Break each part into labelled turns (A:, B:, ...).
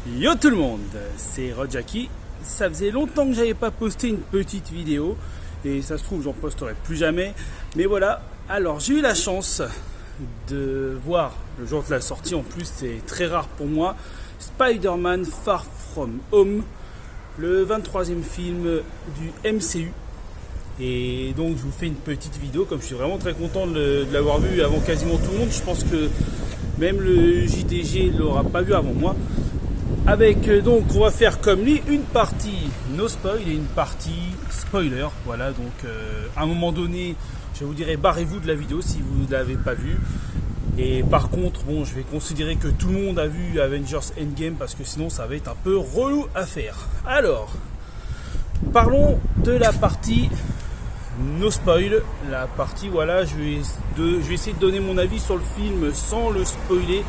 A: Yo tout le monde, c'est Rodjaki. Ça faisait longtemps que j'avais pas posté une petite vidéo et ça se trouve j'en posterai plus jamais. Mais voilà, alors j'ai eu la chance de voir le jour de la sortie, en plus c'est très rare pour moi, Spider-Man Far From Home, le 23e film du MCU. Et donc je vous fais une petite vidéo, comme je suis vraiment très content de l'avoir vu avant quasiment tout le monde. Je pense que même le JDG ne l'aura pas vu avant moi. Avec donc on va faire comme lui une partie no spoil et une partie spoiler. Voilà, donc à un moment donné je vous dirai barrez-vous de la vidéo si vous ne l'avez pas vue. Et par contre bon, je vais considérer que tout le monde a vu Avengers Endgame parce que sinon ça va être un peu relou à faire. Alors parlons de la partie no spoil. La partie voilà, je vais essayer de donner mon avis sur le film sans le spoiler.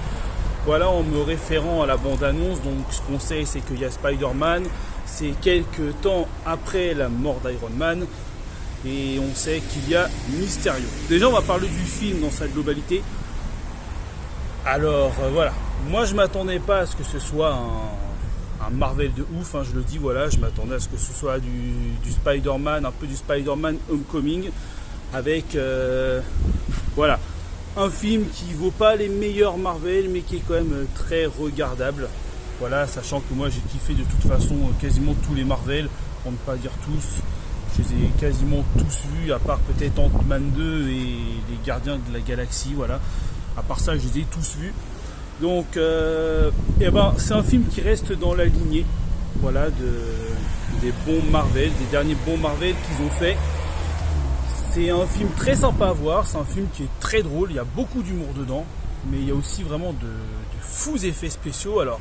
A: Voilà, en me référant à la bande-annonce. Donc ce qu'on sait, c'est qu'il y a Spider-Man, c'est quelques temps après la mort d'Iron Man, et on sait qu'il y a Mysterio. Déjà on va parler du film dans sa globalité. Alors voilà, moi je m'attendais pas à ce que ce soit un Marvel de ouf, hein, je le dis, voilà, je m'attendais à ce que ce soit du Spider-Man, un peu du Spider-Man Homecoming, avec voilà, un film qui vaut pas les meilleurs Marvel, mais qui est quand même très regardable. Voilà, sachant que moi j'ai kiffé de toute façon quasiment tous les Marvel, pour ne pas dire tous. Je les ai quasiment tous vus, à part peut-être Ant-Man 2 et les Gardiens de la Galaxie. Voilà, à part ça, je les ai tous vus. Donc, c'est un film qui reste dans la lignée, voilà, des bons Marvel, des derniers bons Marvel qu'ils ont fait. C'est un film très sympa à voir, c'est un film qui est très drôle, il y a beaucoup d'humour dedans, mais il y a aussi vraiment de fous effets spéciaux. Alors,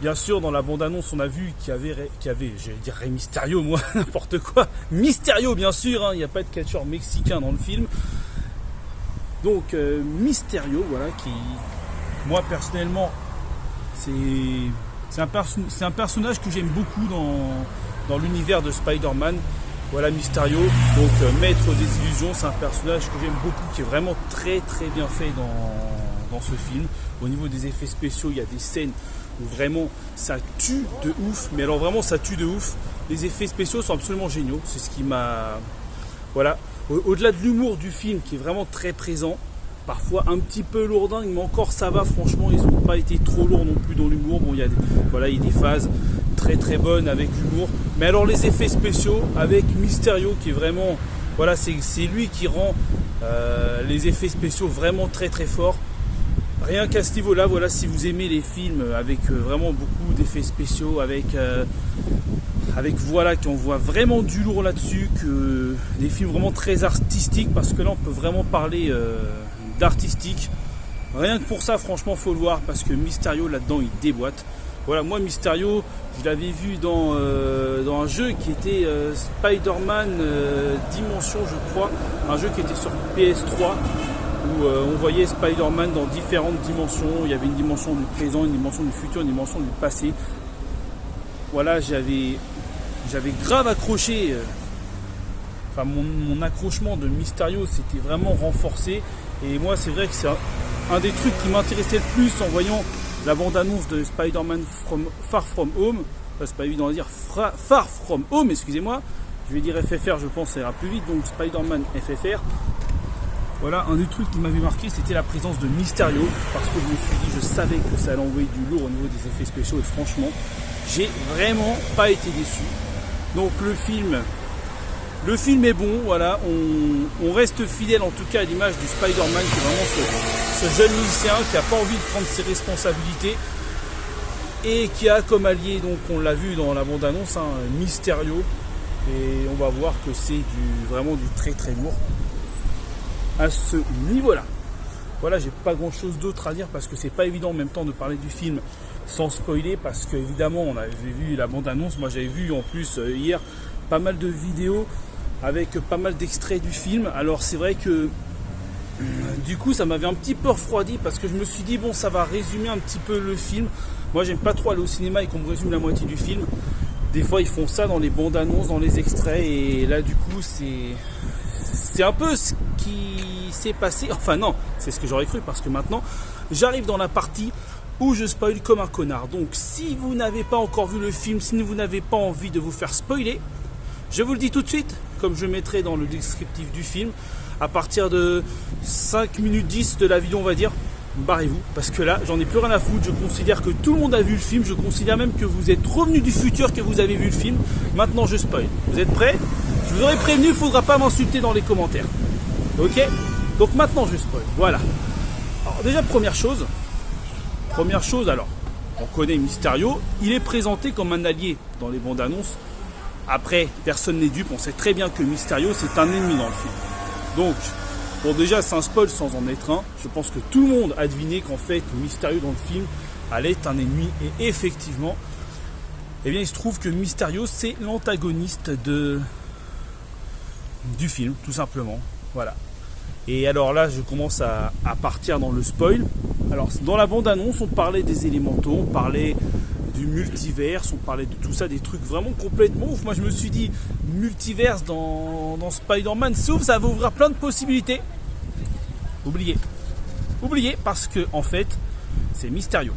A: bien sûr, dans la bande-annonce, on a vu qu'il y avait, j'allais dire Rey Mysterio, moi, n'importe quoi, Mysterio, bien sûr, hein, il n'y a pas de catcheur mexicain dans le film. Donc, Mysterio, voilà, qui, moi, personnellement, c'est un personnage que j'aime beaucoup dans l'univers de Spider-Man. Voilà, Mysterio, donc maître des illusions, c'est un personnage que j'aime beaucoup, qui est vraiment très très bien fait dans ce film. Au niveau des effets spéciaux, il y a des scènes où vraiment ça tue de ouf, mais alors vraiment ça tue de ouf. Les effets spéciaux sont absolument géniaux, c'est ce qui m'a... Voilà, au-delà de l'humour du film qui est vraiment très présent, parfois un petit peu lourdingue, mais encore ça va, franchement, ils n'ont pas été trop lourds non plus dans l'humour. Bon, il y a des phases très très bonnes avec l'humour, mais alors les effets spéciaux avec Mysterio qui est vraiment, voilà, c'est lui qui rend les effets spéciaux vraiment très très forts. Rien qu'à ce niveau là, voilà, si vous aimez les films avec vraiment beaucoup d'effets spéciaux, avec voilà, qu'on voit vraiment du lourd là-dessus, que des films vraiment très artistiques, parce que là on peut vraiment parler d'artistique. Rien que pour ça, franchement, faut le voir, parce que Mysterio là-dedans il déboîte. Voilà, moi Mysterio, je l'avais vu dans un jeu qui était Spider-Man Dimension, je crois, un jeu qui était sur PS3, où on voyait Spider-Man dans différentes dimensions. Il y avait une dimension du présent, une dimension du futur, une dimension du passé. Voilà, j'avais grave accroché. Enfin, mon accrochement de Mysterio s'était vraiment renforcé. Et moi, c'est vrai que c'est un des trucs qui m'intéressait le plus en voyant la bande-annonce de Spider-Man Far From Home. Enfin, c'est pas évident à dire, Far From Home, excusez-moi. Je vais dire FFR, je pense, ça ira plus vite. Donc Spider-Man FFR. Voilà, un des trucs qui m'avait marqué, c'était la présence de Mysterio. Parce que je me suis dit, je savais que ça allait envoyer du lourd au niveau des effets spéciaux. Et franchement, j'ai vraiment pas été déçu. Donc le film est bon, voilà, on reste fidèle en tout cas à l'image du Spider-Man, qui est vraiment ce jeune lycéen qui n'a pas envie de prendre ses responsabilités et qui a comme allié, donc on l'a vu dans la bande-annonce, hein, Mysterio, et on va voir que c'est vraiment du très très lourd à ce niveau-là. Voilà, j'ai pas grand-chose d'autre à dire parce que c'est pas évident en même temps de parler du film sans spoiler, parce que évidemment on avait vu la bande-annonce, moi j'avais vu en plus hier pas mal de vidéos avec pas mal d'extraits du film. Alors c'est vrai que du coup ça m'avait un petit peu refroidi, parce que je me suis dit bon, ça va résumer un petit peu le film. Moi j'aime pas trop aller au cinéma et qu'on me résume la moitié du film. Des fois ils font ça dans les bandes annonces, dans les extraits, et là du coup c'est un peu ce qui s'est passé. Enfin non, c'est ce que j'aurais cru, parce que maintenant j'arrive dans la partie où je spoil comme un connard. Donc si vous n'avez pas encore vu le film, si vous n'avez pas envie de vous faire spoiler, je vous le dis tout de suite, comme je mettrai dans le descriptif du film, à partir de 5 minutes 10 de la vidéo, on va dire, barrez-vous, parce que là, j'en ai plus rien à foutre. Je considère que tout le monde a vu le film, je considère même que vous êtes revenu du futur, que vous avez vu le film. Maintenant, je spoil. Vous êtes prêts? Je vous aurais prévenu, il ne faudra pas m'insulter dans les commentaires. Ok? Donc maintenant, je spoil. Voilà. Alors déjà, première chose, alors, on connaît Mysterio, il est présenté comme un allié dans les bandes annonces. Après, personne n'est dupe, on sait très bien que Mysterio, c'est un ennemi dans le film. Donc, bon déjà c'est un spoil sans en être un. Je pense que tout le monde a deviné qu'en fait Mysterio dans le film allait être un ennemi. Et effectivement, eh bien il se trouve que Mysterio c'est l'antagoniste du film, tout simplement. Voilà. Et alors là je commence à partir dans le spoil. Alors dans la bande-annonce on parlait des élémentaux, on parlait du multiverse, on parlait de tout ça, des trucs vraiment complètement ouf. Moi je me suis dit, multiverse dans Spider-Man, c'est ouf, ça va ouvrir plein de possibilités. Oubliez, parce que en fait, c'est Mysterio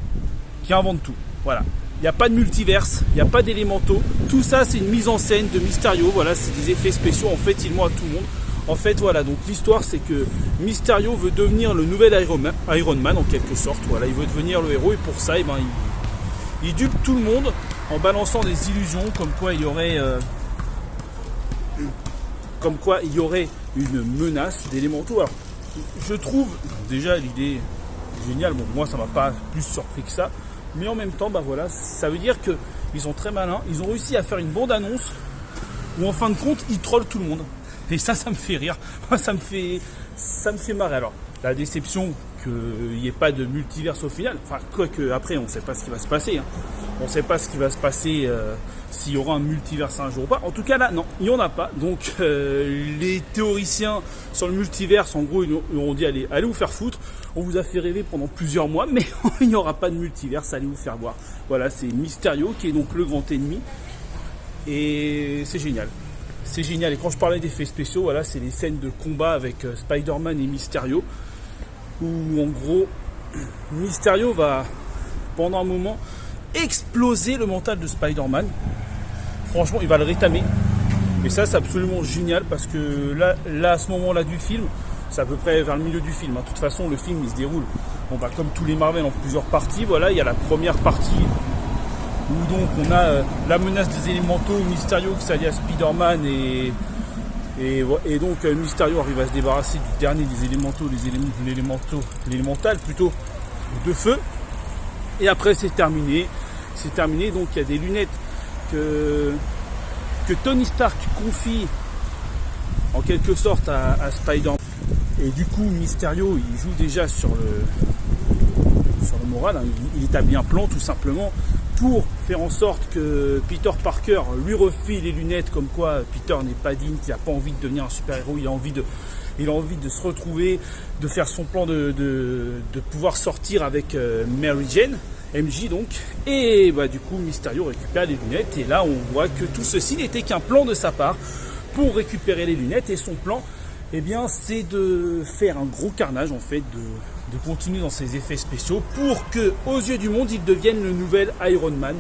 A: qui invente tout. Voilà, il n'y a pas de multiverse, il n'y a pas d'élémentaux, tout ça c'est une mise en scène de Mysterio. Voilà, c'est des effets spéciaux, en fait il ment à tout le monde. En fait voilà, donc l'histoire c'est que Mysterio veut devenir le nouvel Iron Man en quelque sorte. Voilà, il veut devenir le héros et pour ça, il dupe tout le monde en balançant des illusions comme quoi il y aurait une menace d'élémentaux. Alors, je trouve déjà l'idée géniale. Bon, moi ça m'a pas plus surpris que ça, mais en même temps, bah voilà, ça veut dire que ils sont très malins. Ils ont réussi à faire une bande-annonce où en fin de compte ils trollent tout le monde. Et ça me fait rire. Moi, ça me fait marrer. Alors, la déception qu'il n'y ait pas de multiverse au final. Enfin, quoique après, on ne sait pas ce qui va se passer. Hein. On ne sait pas ce qui va se passer s'il y aura un multiverse un jour ou pas. En tout cas, là, non, il n'y en a pas. Donc, les théoriciens sur le multiverse, en gros, ils ont dit allez vous faire foutre. On vous a fait rêver pendant plusieurs mois, mais il n'y aura pas de multiverse. Allez vous faire voir. Voilà, c'est Mysterio qui est donc le grand ennemi. Et c'est génial. C'est génial. Et quand je parlais d'effets spéciaux, voilà, c'est les scènes de combat avec Spider-Man et Mysterio. Où en gros, Mysterio va, pendant un moment, exploser le mental de Spider-Man. Franchement, il va le rétamer. Et ça, c'est absolument génial parce que là à ce moment-là du film, c'est à peu près vers le milieu du film. De toute façon, le film, il se déroule, comme tous les Marvel, en plusieurs parties. Voilà, il y a la première partie où donc on a la menace des élémentaux, Mysterio qui s'allie à Spider-Man et donc Mysterio arrive à se débarrasser du dernier des élémentaux, l'élémental plutôt, de feu. Et après c'est terminé, donc il y a des lunettes que Tony Stark confie en quelque sorte à Spider-Man. Et du coup Mysterio il joue déjà sur le moral, hein. Il établit un plan tout simplement pour faire en sorte que Peter Parker lui refile les lunettes, comme quoi Peter n'est pas digne, qu'il n'a pas envie de devenir un super-héros, il a envie de se retrouver, de faire son plan de pouvoir sortir avec Mary Jane, MJ donc, et bah, du coup Mysterio récupère les lunettes, et là on voit que tout ceci n'était qu'un plan de sa part pour récupérer les lunettes, et son plan, eh bien, c'est de faire un gros carnage en fait, de continuer dans ses effets spéciaux pour que, aux yeux du monde, il devienne le nouvel Iron Man.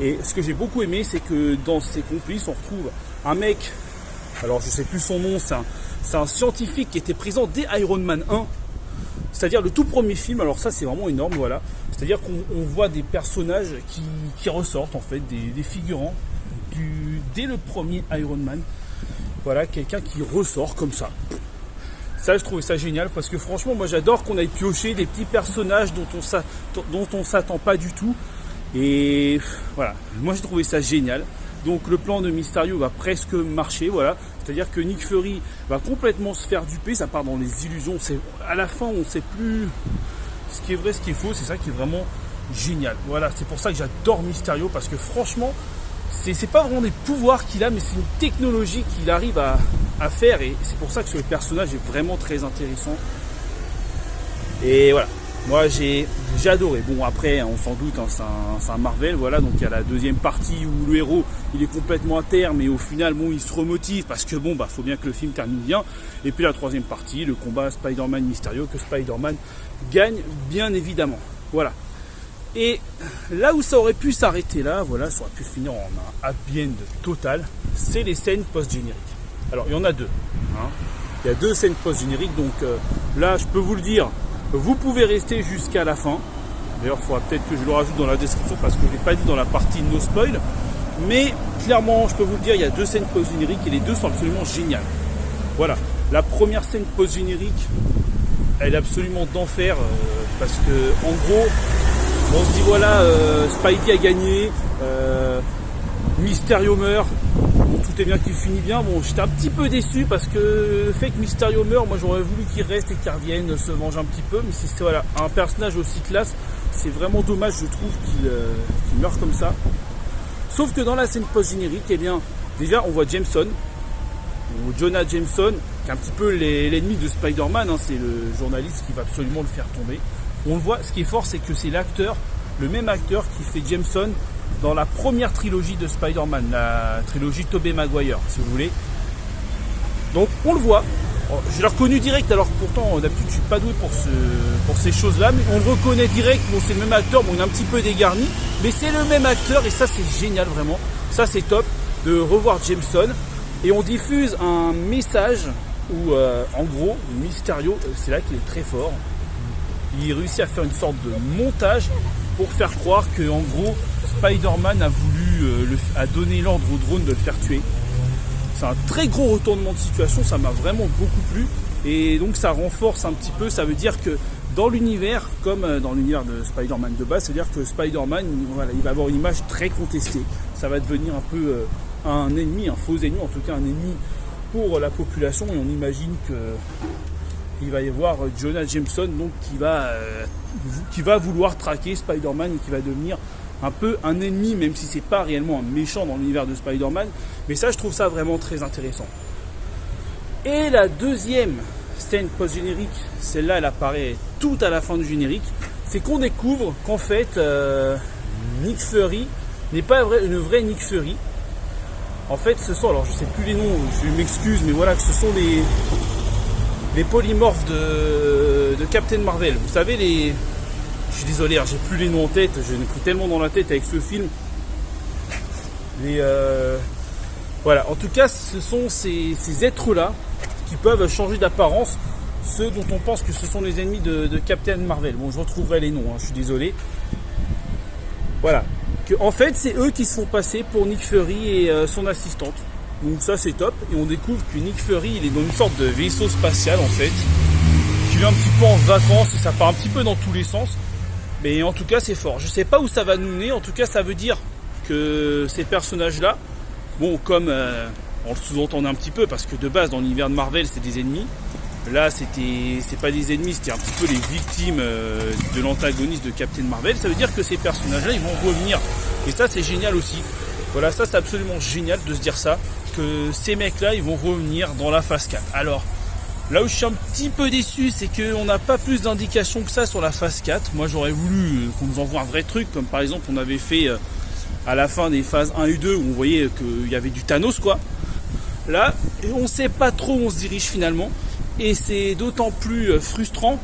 A: Et ce que j'ai beaucoup aimé, c'est que dans ses complices, on retrouve un mec, alors je sais plus son nom, c'est un scientifique qui était présent dès Iron Man 1, c'est-à-dire le tout premier film. Alors ça, c'est vraiment énorme, voilà. C'est-à-dire qu'on voit des personnages qui ressortent en fait, des figurants dès le premier Iron Man. Voilà, quelqu'un qui ressort comme ça. Ça, je trouvais ça génial parce que franchement, moi j'adore qu'on aille piocher des petits personnages dont on s'attend pas du tout. Et voilà, moi j'ai trouvé ça génial. Donc le plan de Mysterio va presque marcher, voilà. C'est-à-dire que Nick Fury va complètement se faire duper, ça part dans les illusions. À la fin, on ne sait plus ce qui est vrai, ce qui est faux. C'est ça qui est vraiment génial. Voilà, c'est pour ça que j'adore Mysterio parce que franchement, c'est pas vraiment des pouvoirs qu'il a, mais c'est une technologie qu'il arrive à faire, et c'est pour ça que ce personnage est vraiment très intéressant. Et voilà, moi j'ai adoré. Bon après, on s'en doute, hein, c'est un Marvel, voilà, donc il y a la deuxième partie où le héros il est complètement à terre, mais au final bon il se remotive parce que bon bah faut bien que le film termine bien. Et puis la troisième partie, le combat Spider-Man Mysterio, que Spider-Man gagne bien évidemment. Voilà. Et là où ça aurait pu s'arrêter là, voilà, ça aurait pu finir en un happy end total, c'est les scènes post-génériques. Alors il y en a deux. Hein. Il y a deux scènes post-génériques, donc là je peux vous le dire, vous pouvez rester jusqu'à la fin. D'ailleurs il faudra peut-être que je le rajoute dans la description parce que je ne l'ai pas dit dans la partie no spoil. Mais clairement je peux vous le dire, il y a deux scènes post-génériques et les deux sont absolument géniales. Voilà, la première scène post-générique, elle est absolument d'enfer parce que en gros, on se dit voilà, Spidey a gagné, Mysterio meurt, bon, tout est bien qui finit bien. Bon, j'étais un petit peu déçu parce que le fait que Mysterio meurt, moi j'aurais voulu qu'il reste et qu'il revienne se venger un petit peu, mais c'est voilà, un personnage aussi classe, c'est vraiment dommage je trouve qu'il meurt comme ça. Sauf que dans la scène post-générique, eh bien, déjà on voit Jameson, ou Jonah Jameson, qui est un petit peu l'ennemi de Spider-Man, hein, c'est le journaliste qui va absolument le faire tomber. On le voit, ce qui est fort, c'est que c'est l'acteur, le même acteur qui fait Jameson dans la première trilogie de Spider-Man, la trilogie Tobey Maguire, si vous voulez. Donc on le voit, je l'ai reconnu direct, alors que pourtant d'habitude je suis pas doué pour ces choses-là, mais on le reconnaît direct, bon c'est le même acteur, bon il est un petit peu dégarni, mais c'est le même acteur et ça c'est génial vraiment, ça c'est top de revoir Jameson. Et on diffuse un message où, en gros, Mysterio, c'est là qu'il est très fort. Il réussit à faire une sorte de montage pour faire croire que, en gros, Spider-Man a donné l'ordre au drone de le faire tuer. C'est un très gros retournement de situation, ça m'a vraiment beaucoup plu. Et donc ça renforce un petit peu, ça veut dire que dans l'univers, comme dans l'univers de Spider-Man de base, c'est-à-dire que Spider-Man, voilà, il va avoir une image très contestée. Ça va devenir un peu un ennemi, un faux ennemi, en tout cas un ennemi pour la population. Et on imagine qu'il va y avoir Jonah Jameson donc, qui va vouloir traquer Spider-Man et qui va devenir un peu un ennemi, même si c'est pas réellement un méchant dans l'univers de Spider-Man. Mais ça, je trouve ça vraiment très intéressant. Et la deuxième scène post-générique, celle-là, elle apparaît tout à la fin du générique, c'est qu'on découvre qu'en fait, Nick Fury n'est pas une vraie Nick Fury. En fait, ce sont, alors je sais plus les noms, je m'excuse, mais voilà, que ce sont les polymorphes de Captain Marvel. Vous savez, je suis désolé, j'ai plus les noms en tête, je n'ai pris tellement dans la tête avec ce film. Voilà, en tout cas, ce sont ces êtres-là qui peuvent changer d'apparence, ceux dont on pense que ce sont les ennemis de Captain Marvel. Bon, je retrouverai les noms, je suis désolé. Voilà. En fait, c'est eux qui se font passer pour Nick Fury et son assistante. Donc ça, c'est top. Et on découvre que Nick Fury, il est dans une sorte de vaisseau spatial, en fait, qui vient un petit peu en vacances et ça part un petit peu dans tous les sens. Mais en tout cas, c'est fort. Je sais pas où ça va nous mener. En tout cas, ça veut dire que ces personnages-là, bon, comme on le sous-entendait un petit peu, parce que de base, dans l'univers de Marvel, c'est des ennemis. Là, c'est pas des ennemis, c'était un petit peu les victimes de l'antagoniste de Captain Marvel. Ça veut dire que ces personnages-là, ils vont revenir. Et ça, c'est génial aussi. Voilà, ça, c'est absolument génial de se dire ça, que ces mecs-là, ils vont revenir dans la phase 4. Alors, là où je suis un petit peu déçu, c'est qu'on n'a pas plus d'indications que ça sur la phase 4. Moi, j'aurais voulu qu'on nous envoie un vrai truc, comme par exemple, on avait fait à la fin des phases 1 et 2, où on voyait qu'il y avait du Thanos, quoi. Là, on ne sait pas trop où on se dirige finalement. Et c'est d'autant plus frustrant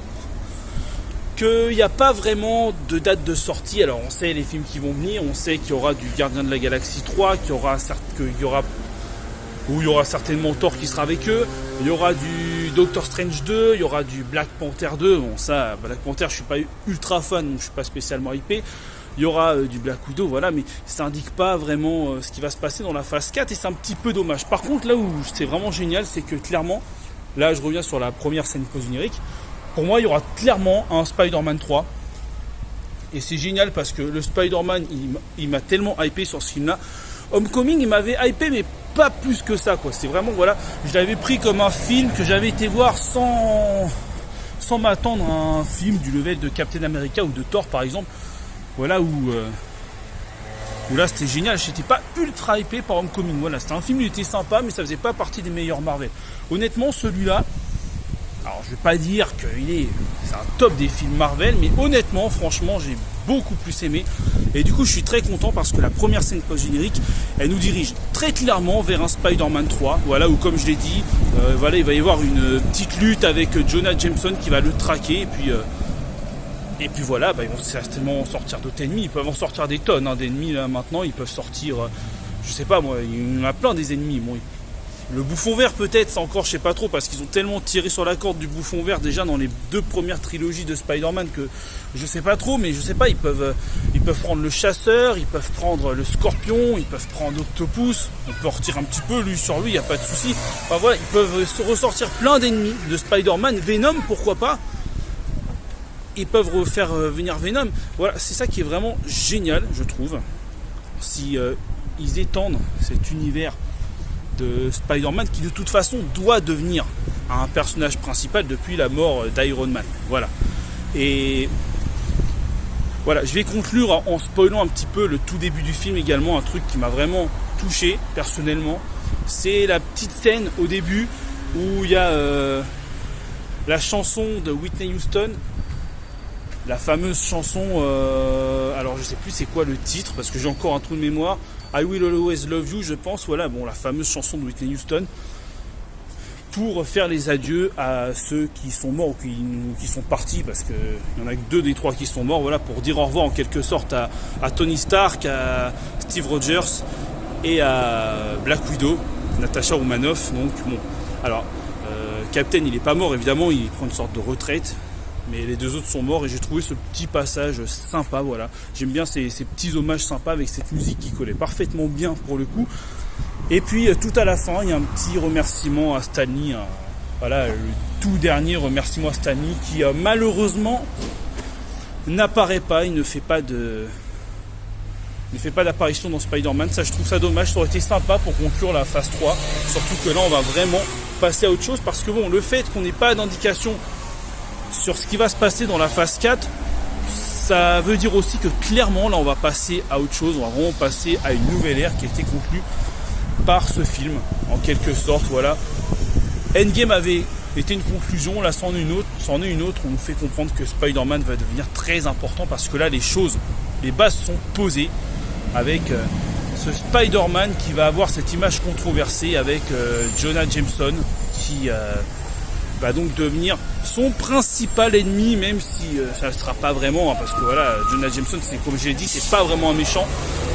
A: qu'il n'y a pas vraiment de date de sortie. Alors on sait les films qui vont venir, on sait qu'il y aura du Gardien de la Galaxie 3, qu'il y aura certainement Thor qui sera avec eux, il y aura du Doctor Strange 2, il y aura du Black Panther 2. Bon ça, Black Panther je suis pas ultra fan, donc je suis pas spécialement hypé. Il y aura du Black Widow, voilà, mais ça indique pas vraiment ce qui va se passer dans la phase 4 et c'est un petit peu dommage. Par contre là où c'est vraiment génial, c'est que clairement, là, je reviens sur la première scène post-générique. Pour moi, il y aura clairement un Spider-Man 3. Et c'est génial parce que le Spider-Man, il m'a tellement hypé sur ce film-là. Homecoming, il m'avait hypé, mais pas plus que ça, quoi. C'est vraiment, voilà, je l'avais pris comme un film que j'avais été voir sans m'attendre à un film du level de Captain America ou de Thor, par exemple. Voilà, où là, c'était génial. J'étais pas ultra hypé par Homecoming. Voilà, c'était un film, il était sympa, mais ça faisait pas partie des meilleurs Marvel. Honnêtement, celui-là, alors je vais pas dire que c'est un top des films Marvel, mais honnêtement, franchement, j'ai beaucoup plus aimé. Et du coup, je suis très content parce que la première scène post-générique, elle nous dirige très clairement vers un Spider-Man 3. Voilà, où comme je l'ai dit, voilà, il va y avoir une petite lutte avec Jonah Jameson qui va le traquer. Et puis Et puis voilà, ils vont certainement sortir d'autres ennemis. Ils peuvent en sortir des tonnes d'ennemis là maintenant. Ils peuvent sortir, je sais pas moi, il y en a plein des ennemis. Bon, le bouffon vert peut-être, c'est encore je sais pas trop, parce qu'ils ont tellement tiré sur la corde du bouffon vert déjà dans les 2 premières trilogies de Spider-Man que je sais pas trop, mais je sais pas, ils peuvent prendre le chasseur, ils peuvent prendre le scorpion, ils peuvent prendre Octopus, on peut retirer un petit peu lui sur lui, il n'y a pas de souci. Enfin voilà, ils peuvent se ressortir plein d'ennemis de Spider-Man, Venom pourquoi pas. Ils peuvent refaire venir Venom. Voilà, c'est ça qui est vraiment génial, je trouve. Si ils étendent cet univers de Spider-Man qui de toute façon doit devenir un personnage principal depuis la mort d'Iron Man. Voilà. Et voilà, je vais conclure en spoilant un petit peu le tout début du film également, un truc qui m'a vraiment touché personnellement. C'est la petite scène au début où il y a la chanson de Whitney Houston. La fameuse chanson, alors je sais plus c'est quoi le titre parce que j'ai encore un trou de mémoire. I Will Always Love You, je pense. Voilà, bon, la fameuse chanson de Whitney Houston pour faire les adieux à ceux qui sont morts ou qui sont partis, parce qu'il n'y en a que 2 des 3 qui sont morts. Voilà, pour dire au revoir en quelque sorte à Tony Stark, à Steve Rogers et à Black Widow, Natasha Romanoff. Donc bon, alors Captain il n'est pas mort évidemment, il prend une sorte de retraite. Mais les 2 autres sont morts et j'ai trouvé ce petit passage sympa, voilà. J'aime bien ces petits hommages sympas avec cette musique qui collait parfaitement bien pour le coup. Et puis tout à la fin, il y a un petit remerciement à Stan Lee. Voilà, le tout dernier remerciement à Stan Lee qui malheureusement n'apparaît pas, il ne fait pas d'apparition dans Spider-Man. Ça, je trouve ça dommage, ça aurait été sympa pour conclure la phase 3. Surtout que là, on va vraiment passer à autre chose parce que bon, le fait qu'on n'ait pas d'indication sur ce qui va se passer dans la phase 4, ça veut dire aussi que clairement là on va passer à autre chose, on va vraiment passer à une nouvelle ère qui a été conclue par ce film en quelque sorte. Voilà, Endgame avait été une conclusion, là c'en est une autre, on nous fait comprendre que Spider-Man va devenir très important parce que là les bases sont posées avec ce Spider-Man qui va avoir cette image controversée avec Jonah Jameson qui va donc devenir son principal ennemi, même si ça ne sera pas vraiment, parce que voilà, Jonah Jameson, c'est comme je l'ai dit, c'est pas vraiment un méchant,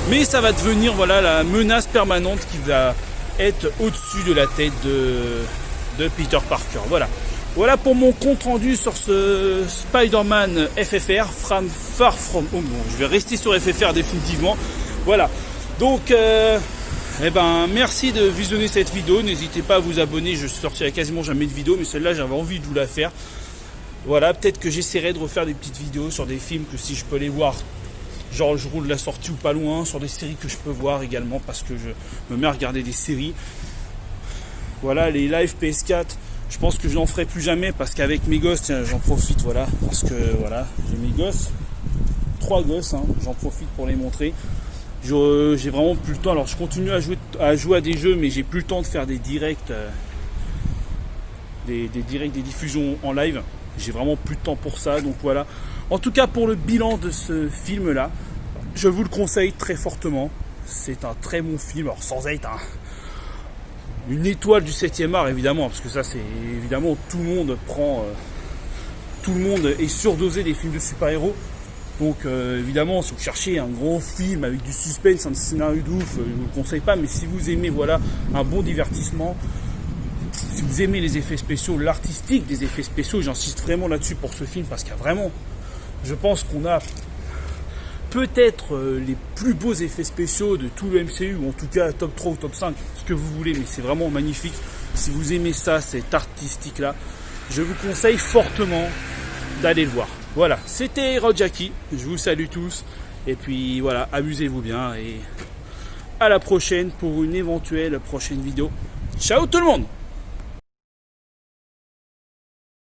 A: mais ça va devenir voilà la menace permanente qui va être au-dessus de la tête de Peter Parker. Voilà pour mon compte rendu sur ce Spider-Man FFR, Far From Home. Bon, je vais rester sur FFR définitivement. Voilà. Donc merci de visionner cette vidéo, n'hésitez pas à vous abonner, je sortirai quasiment jamais de vidéo, mais celle-là j'avais envie de vous la faire. Voilà, peut-être que j'essaierai de refaire des petites vidéos sur des films que si je peux les voir, genre le jour de la sortie ou pas loin, sur des séries que je peux voir également, parce que je me mets à regarder des séries. Voilà, les live PS4, je pense que je n'en ferai plus jamais, parce qu'avec mes gosses, tiens, j'en profite, voilà, parce que voilà, j'ai mes gosses, 3 gosses, j'en profite pour les montrer. J'ai vraiment plus le temps, alors je continue à jouer à des jeux, mais j'ai plus le temps de faire des directs, des diffusions en live. J'ai vraiment plus de temps pour ça, donc voilà. En tout cas, pour le bilan de ce film-là, je vous le conseille très fortement. C'est un très bon film, alors sans être une étoile du 7e art, évidemment, parce que ça, c'est évidemment, tout le monde est surdosé des films de super-héros. Donc évidemment, si vous cherchez un grand film avec du suspense, un scénario de ouf, je ne vous le conseille pas, mais si vous aimez voilà, un bon divertissement, si vous aimez les effets spéciaux, l'artistique des effets spéciaux, j'insiste vraiment là-dessus pour ce film, parce qu'il y a vraiment, je pense qu'on a peut-être les plus beaux effets spéciaux de tout le MCU, ou en tout cas top 3 ou top 5, ce que vous voulez, mais c'est vraiment magnifique. Si vous aimez ça, cet artistique-là, je vous conseille fortement d'aller le voir. Voilà, c'était Rodjaki, je vous salue tous, et puis voilà, amusez-vous bien, et à la prochaine pour une éventuelle prochaine vidéo. Ciao tout le monde!